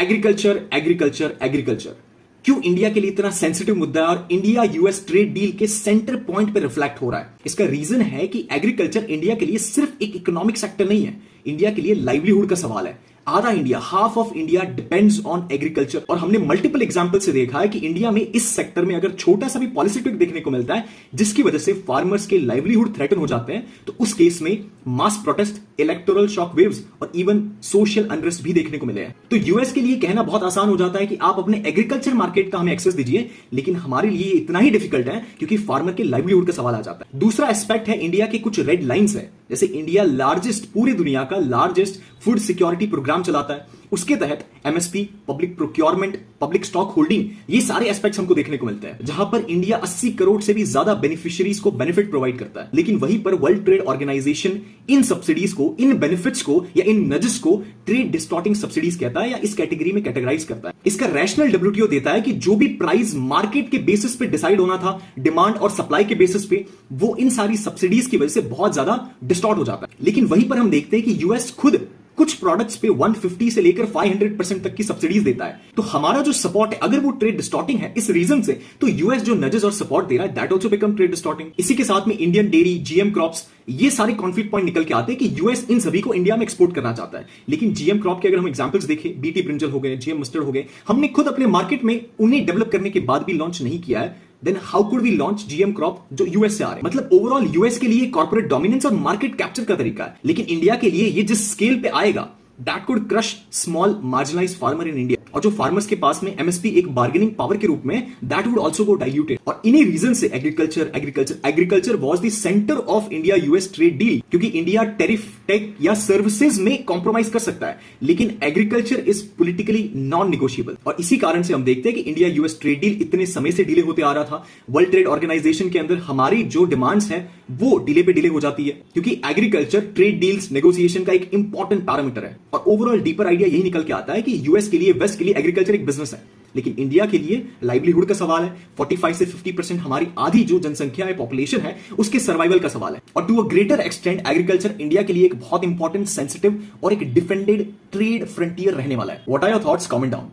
Agriculture agriculture agriculture क्यों India के लिए इतना सेंसिटिव मुद्दा है और इंडिया यूएस ट्रेड डील के सेंटर पॉइंट पे रिफ्लेक्ट हो रहा है? इसका रीजन है कि एग्रीकल्चर इंडिया के लिए सिर्फ एक इकोनॉमिक सेक्टर नहीं है, इंडिया के लिए लाइवलीहुड का सवाल है। आधा India, half of India depends on agriculture और हमने मल्टीपल एग्जांपल से देखा है कि इंडिया में इस सेक्टर में अगर छोटा सा भी पॉलिसी ट्विक देखने को मिलता है जिसकी वजह से फार्मर्स के लाइवलीहुड थ्रेटन हो जाते हैं, तो उस केस में मास प्रोटेस्ट, इलेक्टोरल शॉक वेव्स और इवन सोशल अनरेस्ट भी देखने को मिले हैं। तो यूएस के लिए कहना बहुत आसान हो जाता है कि आप अपने एग्रीकल्चर मार्केट का हमें एक्सेस दीजिए, लेकिन हमारे लिए इतना ही डिफिकल्ट है क्योंकि फार्मर के लाइवलीहुड का सवाल आ जाता है। दूसरा एस्पेक्ट है इंडिया के कुछ रेड लाइंस है, जैसे इंडिया पूरी दुनिया का लार्जेस्ट फूड सिक्योरिटी प्रोग्राम चलाता है, उसके तहत MSP, public procurement, public stock holding, ये सारे एस्पेक्ट्स हमको देखने को मिलते हैं, जहां पर इंडिया 80 करोड़ से भी ज्यादा बेनिफिशियरीज को बेनिफिट प्रोवाइड करता है। लेकिन वहीं पर वर्ल्ड ट्रेड ऑर्गेनाइजेशन इन सब्सिडीज को, इन बेनिफिट्स को या इन नजेस को ट्रेड डिस्टॉर्टिंग सब्सिडीज कहता है या इस कैटेगरी में कैटेगराइज करता है। इसका रैशनल डब्ल्यूटीओ देता है कि जो भी प्राइस मार्केट के बेसिस पे डिसाइड होना था, डिमांड और सप्लाई के बेसिस पे, वो इन सारी सब्सिडीज की वजह से बहुत ज्यादा डिस्टॉर्ट हो जाता है। लेकिन वहीं पर हम देखते हैं कि यूएस खुद कुछ प्रोडक्ट्स पे 150 से लेकर 500% तक की सब्सिडीज देता है। तो हमारा जो सपोर्ट है, अगर वो ट्रेड डिस्टॉर्टिंग है इस रीजन से, तो यूएस जो नजेस और सपोर्ट दे रहा है that also become trade distorting. इसी के साथ में इंडियन डेयरी, जीएम क्रॉप्स, ये सारे कॉन्फ्लिक्ट पॉइंट निकल के आते हैं कि यूएस इन सभी को इंडिया में एक्सपोर्ट करना चाहता है। लेकिन जीएम क्रॉप के अगर हम एग्जांपल्स देखें, बीटी ब्रिंजल हो गए, जीएम मस्टर्ड हो गए, हमने खुद अपने मार्केट में उन्हें डेवलप करने के बाद भी लॉन्च नहीं किया है, then how could we launch GM crop जो यूएस से आ रहे हैं? मतलब ओवरऑल यूएस के लिए कॉर्पोरेट डोमिनेंस और मार्केट कैप्चर का तरीका है, लेकिन इंडिया के लिए ये जिस स्केल पे आएगा that could crush small marginalized farmer in India, और जो फार्मर्स के पास में एमएसपी एक बार्गेनिंग पावर के रूप में, that would also go diluted। और इन्हीं रीजन से agriculture was the centre of India US trade deal, क्योंकि इंडिया टैरिफ, टेक या सर्विसेज में कॉम्प्रोमाइज कर सकता है, लेकिन agriculture is politically non negotiable. और इसी कारण से हम देखते हैं कि इंडिया यूएस ट्रेड डील इतने समय से डिले होते आ रहा था। वर्ल्ड ट्रेड ऑर्गेनाइजेशन के अंदर हमारी जो डिमांड्स है वो डिले पे डिले हो जाती है, क्योंकि एग्रीकल्चर ट्रेड डील्स नेगोशिएशन का एक इंपॉर्टेंट पैरामीटर है। और ओवरऑल डीपर आइडिया यही निकल के आता है कि यूएस के लिए, वेस्ट के लिए एग्रीकल्चर एक बिजनेस है, लेकिन इंडिया के लिए लाइवलीहुड का सवाल है। 45 से 50% हमारी आधी जो जनसंख्या है, पॉपुलेशन है, उसके सर्वाइवल का सवाल है। और to a greater extent agriculture India के लिए एक बहुत इंपॉर्टेंट, सेंसिटिव और एक डिफेंडेड ट्रेड फ्रंटियर रहने वाला है। What are your thoughts? Comment down.